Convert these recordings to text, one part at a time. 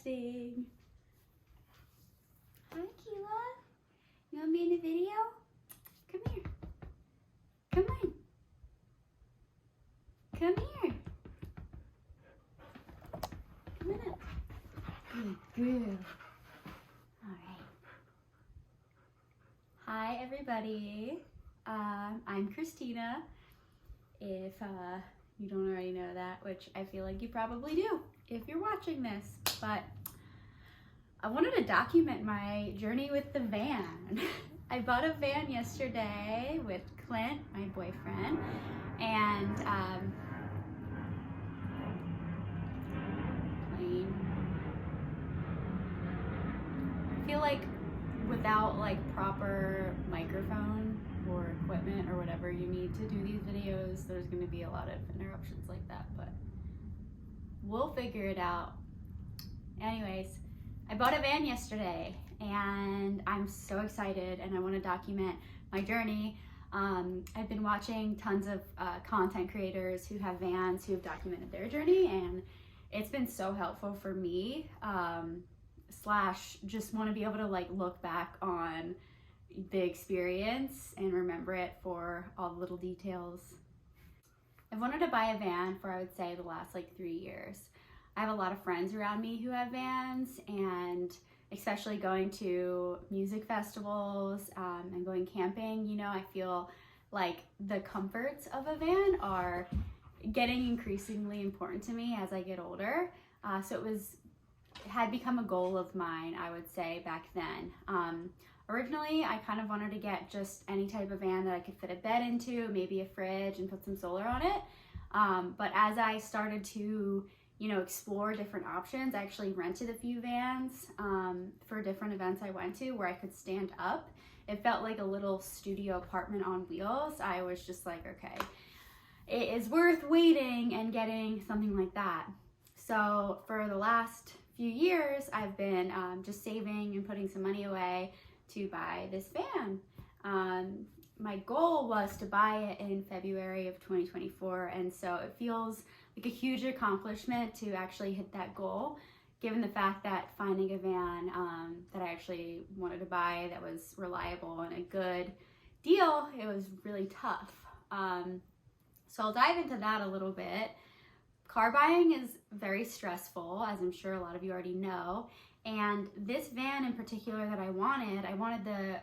Testing. Hi, Quila. You want to be in a video? Come here. Come on. Come here. Come on up. Good girl. All right. Hi, everybody. I'm Christina. If you don't already know that, which I feel like you probably do if you're watching this, but I wanted to document my journey with the van. I bought a van yesterday with Clint, my boyfriend, and I feel like without like proper microphone or equipment or whatever you need to do these videos, there's going to be a lot of interruptions like that, but we'll figure it out. Anyways, I bought a van yesterday and I'm so excited and I want to document my journey. I've been watching tons of content creators who have vans who have documented their journey, and it's been so helpful for me, slash just want to be able to like look back on the experience and remember it for all the little details. I've wanted to buy a van for, I would say, the last like 3 years. I have a lot of friends around me who have vans, and especially going to music festivals and going camping, you know, I feel like the comforts of a van are getting increasingly important to me as I get older. So it had become a goal of mine, I would say, back then. Originally, I kind of wanted to get just any type of van that I could fit a bed into, maybe a fridge, and put some solar on it. But as I started to, you know, explore different options, I actually rented a few vans for different events I went to where I could stand up. It felt like a little studio apartment on wheels. I was just like, okay, it is worth waiting and getting something like that. So for the last few years, I've been just saving and putting some money away to buy this van. My goal was to buy it in February of 2024, and so it feels like a huge accomplishment to actually hit that goal, given the fact that finding a van that I actually wanted to buy that was reliable and a good deal, it was really tough. So I'll dive into that a little bit. Car buying is very stressful, as I'm sure a lot of you already know. And this van in particular that I wanted the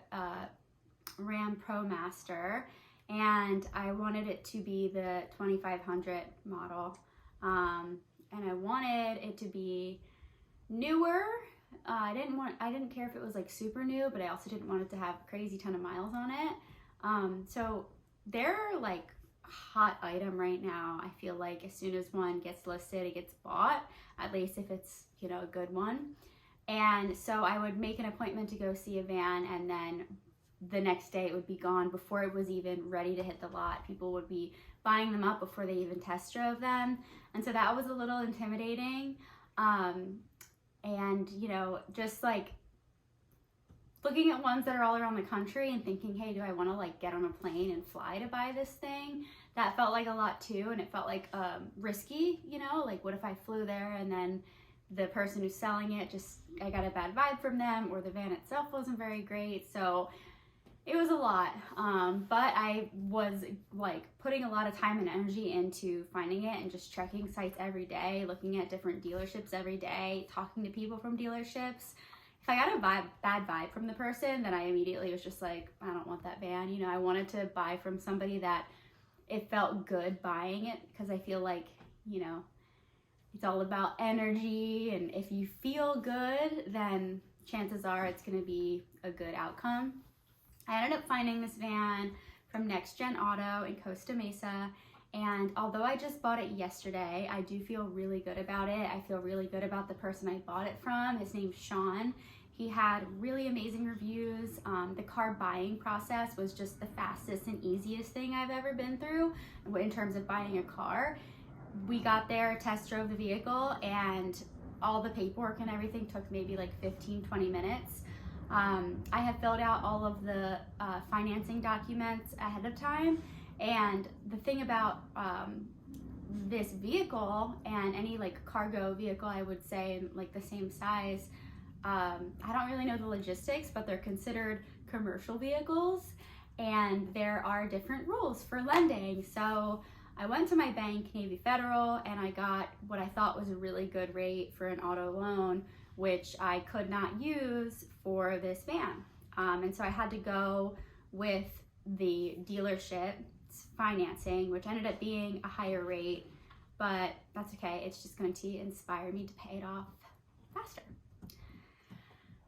Ram ProMaster, and I wanted it to be the 2500 model. And I wanted it to be newer. I didn't care if it was like super new, but I also didn't want it to have a crazy ton of miles on it. So they're like hot item right now. I feel like as soon as one gets listed, it gets bought, at least if it's, you know, a good one. And so I would make an appointment to go see a van, and then the next day it would be gone before it was even ready to hit the lot. People would be buying them up before they even test drove them. And so that was a little intimidating. And, you know, just like looking at ones that are all around the country and thinking, hey, do I want to like get on a plane and fly to buy this thing? That felt like a lot too, and it felt like risky, you know, like what if I flew there and then the person who's selling it, I got a bad vibe from them, or the van itself wasn't very great. So it was a lot, but I was like putting a lot of time and energy into finding it and just checking sites every day, looking at different dealerships every day, talking to people from dealerships. If I got a bad vibe from the person, then I immediately was just like, I don't want that van. You know, I wanted to buy from somebody that it felt good buying it, because I feel like, you know, it's all about energy, and if you feel good, then chances are it's going to be a good outcome. I ended up finding this van from Next Gen Auto in Costa Mesa, and although I just bought it yesterday, I do feel really good about it. I feel really good about the person I bought it from. His name's Sean. He had really amazing reviews. The car buying process was just the fastest and easiest thing I've ever been through in terms of buying a car. We got there, test drove the vehicle, and all the paperwork and everything took maybe like 15-20 minutes. I had filled out all of the financing documents ahead of time, and the thing about this vehicle and any like cargo vehicle, I would say, like the same size, I don't really know the logistics, but they're considered commercial vehicles, and there are different rules for lending. So I went to my bank, Navy Federal, and I got what I thought was a really good rate for an auto loan, which I could not use for this van. And so I had to go with the dealership's financing, which ended up being a higher rate, but that's okay. It's just going to inspire me to pay it off faster.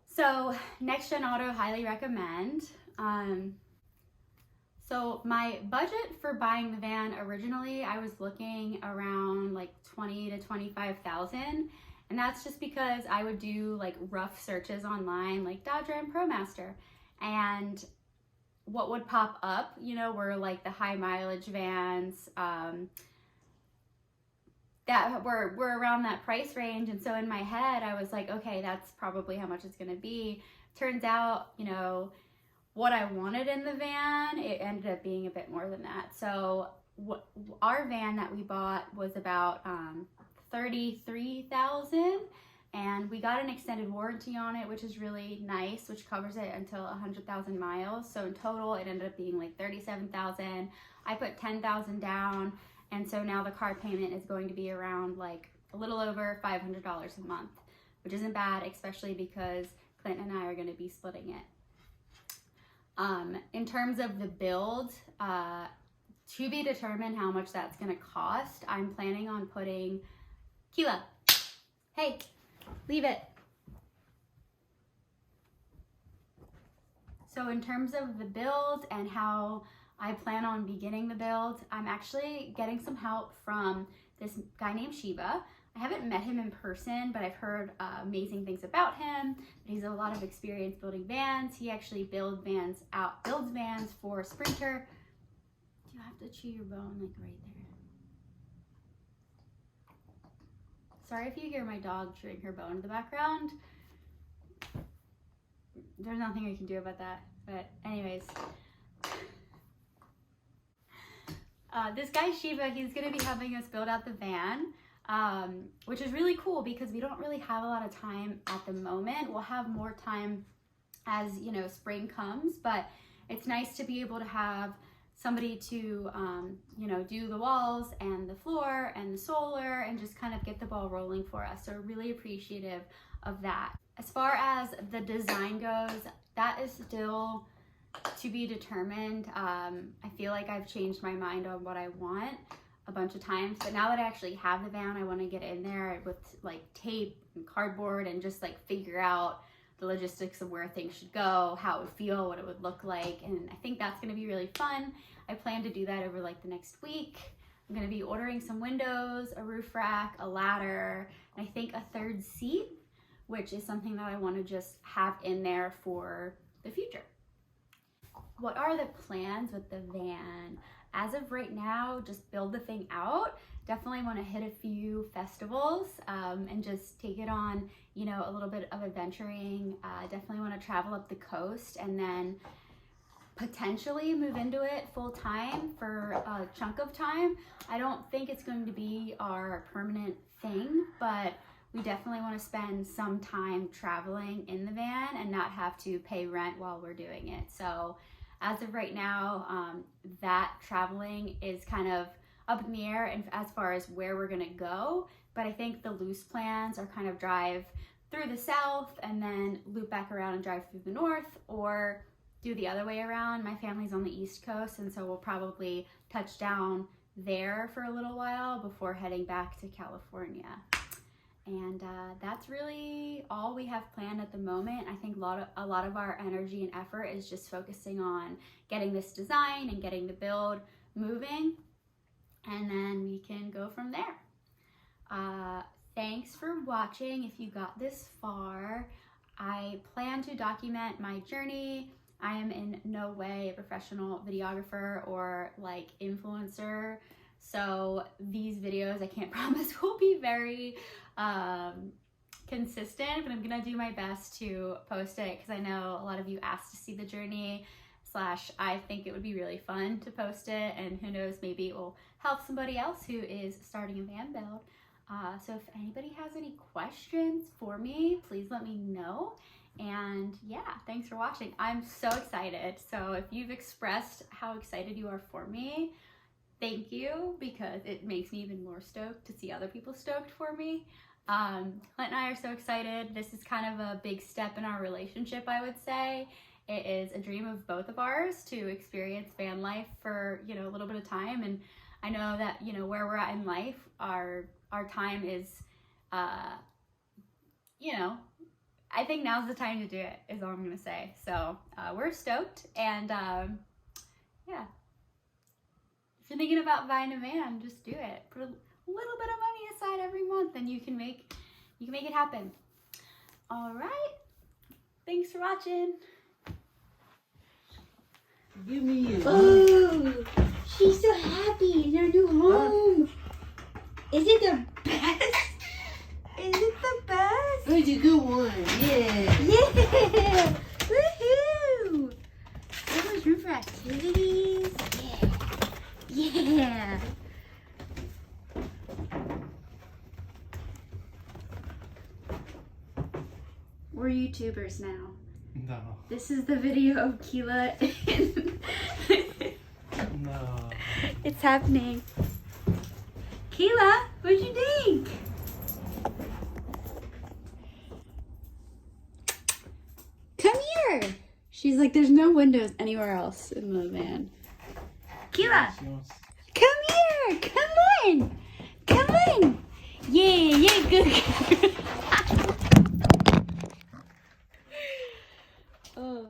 So Next Gen Auto, highly recommend. So my budget for buying the van, originally I was looking around like 20 to 25,000, and that's just because I would do like rough searches online, like Dodge Ram ProMaster, and what would pop up, you know, were like the high mileage vans that were around that price range. And so in my head, I was like, okay, that's probably how much it's gonna be. Turns out, you know, what I wanted in the van, it ended up being a bit more than that. So our van that we bought was about 33,000, and we got an extended warranty on it, which is really nice, which covers it until 100,000 miles. So in total, it ended up being like 37,000. I put 10,000 down, and so now the car payment is going to be around like a little over $500 a month, which isn't bad, especially because Clint and I are going to be splitting it. In terms of the build, to be determined how much that's going to cost, I'm planning on putting Quila. Hey, leave it. So in terms of the build and how I plan on beginning the build, I'm actually getting some help from this guy named Shiva. I haven't met him in person, but I've heard amazing things about him. He's a lot of experience building vans. He actually builds vans for Sprinter. Do you have to chew your bone like right there? Sorry if you hear my dog chewing her bone in the background. There's nothing I can do about that. But anyways, this guy Shiva, he's gonna be having us build out the van. Which is really cool because we don't really have a lot of time at the moment. We'll have more time as, you know, spring comes, but it's nice to be able to have somebody to, you know, do the walls and the floor and the solar and just kind of get the ball rolling for us. So really appreciative of that. As far as the design goes, that is still to be determined. I feel like I've changed my mind on what I want a bunch of times, but now that I actually have the van, I want to get in there with like tape and cardboard and just like figure out the logistics of where things should go, how it would feel, what it would look like, and I think that's going to be really fun. I plan to do that over like the next week. I'm going to be ordering some windows, a roof rack, a ladder, and I think a third seat, which is something that I want to just have in there for the future. What are the plans with the van? As of right now, just build the thing out. Definitely want to hit a few festivals and just take it on, you know, a little bit of adventuring. Definitely want to travel up the coast and then potentially move into it full time for a chunk of time. I don't think it's going to be our permanent thing, but we definitely want to spend some time traveling in the van and not have to pay rent while we're doing it. So as of right now, that traveling is kind of up in the air and as far as where we're gonna go, but I think the loose plans are kind of drive through the south and then loop back around and drive through the north, or do the other way around. My family's on the East Coast, and so we'll probably touch down there for a little while before heading back to California. And that's really all we have planned at the moment. I think a lot of our energy and effort is just focusing on getting this design and getting the build moving, and then we can go from there. Thanks for watching. If you got this far, I plan to document my journey. I am in no way a professional videographer or like influencer, so these videos I can't promise will be very consistent, but I'm gonna do my best to post it because I know a lot of you asked to see the journey, I think it would be really fun to post it, and who knows, maybe it will help somebody else who is starting a van build. So if anybody has any questions for me, please let me know. And yeah, thanks for watching. I'm so excited. So if you've expressed how excited you are for me, thank you, because it makes me even more stoked to see other people stoked for me. Clint and I are so excited. This is kind of a big step in our relationship, I would say. It is a dream of both of ours to experience van life for, you know, a little bit of time. And I know that, you know, where we're at in life, our time is, you know, I think now's the time to do it, is all I'm gonna say. So we're stoked, and yeah. If you're thinking about buying a van, just do it. Put a little bit of money aside every month, and you can make it happen. All right. Thanks for watching. Give me a Oh, she's so happy in her new home. Is it the best? Is it the best? It's a good one. Yeah. Yeah. Woohoo. So much room for activities. Yeah. Yeah. We're YouTubers now. No. This is the video of Quila. No. It's happening. Quila, what'd you think? Come here. She's like, there's no windows anywhere else in the van. Quila, She wants- come here. Come on. Come on. Yeah, good. Oh.